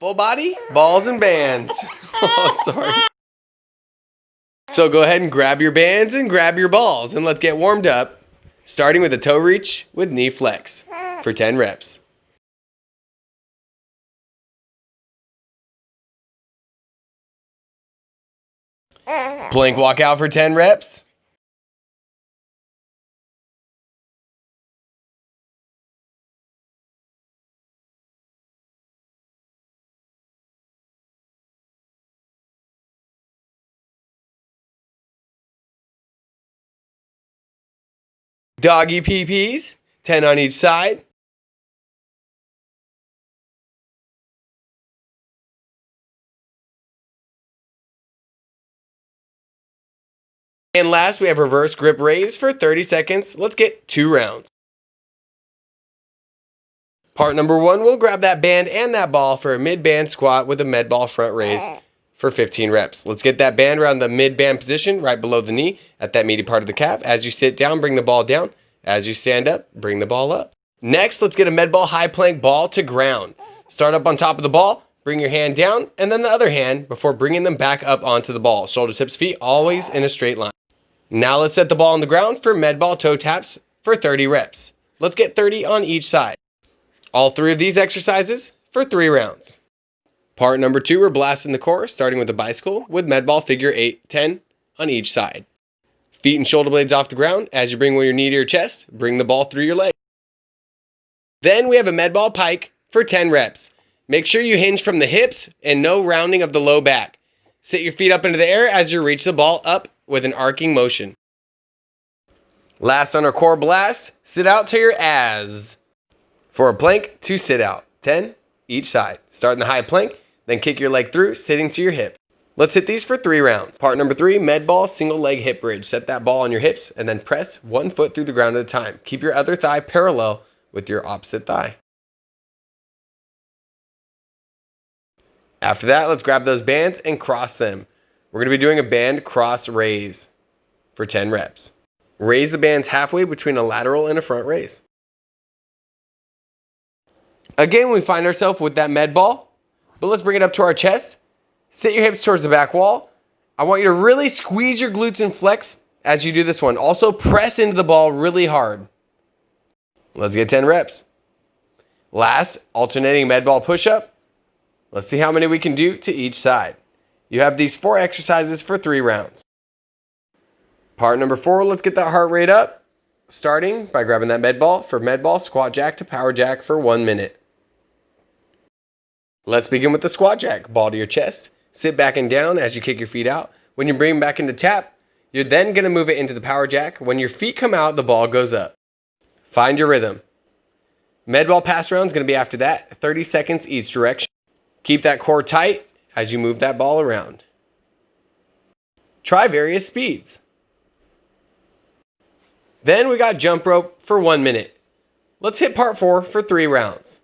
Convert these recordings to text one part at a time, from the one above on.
Full body, balls and bands. Oh, sorry. So go ahead and grab your bands and grab your balls and let's get warmed up, starting with a toe reach with knee flex for 10 reps. Plank walk out for 10 reps. Doggy PPs, 10 on each side. And last, we have reverse grip raise for 30 seconds. Let's get 2 rounds. Part number 1, we'll grab that band and that ball for a mid-band squat with a med ball front raise for 15 reps. Let's get that band around the mid-band position right below the knee at that meaty part of the calf. As you sit down, bring the ball down. As you stand up, bring the ball up. Next, let's get a med ball high plank ball to ground. Start up on top of the ball, bring your hand down, and then the other hand before bringing them back up onto the ball. Shoulders, hips, feet, always in a straight line. Now let's set the ball on the ground for med ball toe taps for 30 reps. Let's get 30 on each side. All 3 of these exercises for 3 rounds. Part number 2, we're blasting the core, starting with the bicycle with med ball figure 8, 10 on each side. Feet and shoulder blades off the ground. As you bring your knee to your chest, bring the ball through your leg. Then we have a med ball pike for 10 reps. Make sure you hinge from the hips and no rounding of the low back. Sit your feet up into the air as you reach the ball up with an arcing motion. Last on our core blast, sit out to your as. For a plank to sit out, 10 each side. Start in the high plank, then kick your leg through, sitting to your hip. Let's hit these for 3 rounds. Part number 3, med ball single leg hip bridge. Set that ball on your hips and then press 1 foot through the ground at a time. Keep your other thigh parallel with your opposite thigh. After that, let's grab those bands and cross them. We're going to be doing a band cross raise for 10 reps. Raise the bands halfway between a lateral and a front raise. Again, we find ourselves with that med ball, but let's bring it up to our chest. Sit your hips towards the back wall. I want you to really squeeze your glutes and flex as you do this one. Also, press into the ball really hard. Let's get 10 reps. Last, alternating med ball push-up. Let's see how many we can do to each side. You have these 4 exercises for 3 rounds. Part number 4, let's get that heart rate up. Starting by grabbing that med ball for med ball squat jack to power jack for 1 minute. Let's begin with the squat jack. Ball to your chest. Sit back and down as you kick your feet out. When you bring them back into tap, you're then going to move it into the power jack. When your feet come out, the ball goes up. Find your rhythm. Med ball pass round is going to be after that. 30 seconds each direction. Keep that core tight as you move that ball around. Try various speeds. Then we got jump rope for 1 minute. Let's hit part 4 for 3 rounds.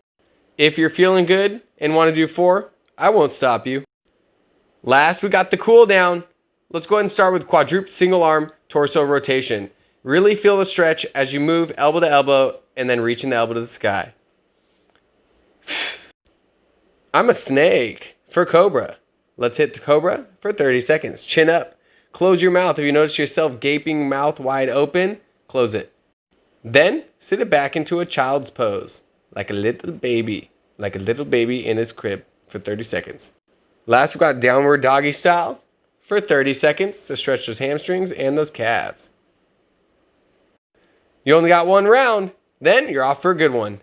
If you're feeling good and want to do 4, I won't stop you. Last, we got the cool down. Let's go ahead and start with quadruped single arm torso rotation. Really feel the stretch as you move elbow to elbow and then reaching the elbow to the sky. I'm a snake for cobra. Let's hit the cobra for 30 seconds. Chin up. Close your mouth. If you notice yourself gaping mouth wide open, close it. Then sit it back into a child's pose, like a little baby in his crib for 30 seconds. Last, we got downward doggy style for 30 seconds to stretch those hamstrings and those calves. You only got 1 round, then you're off for a good one.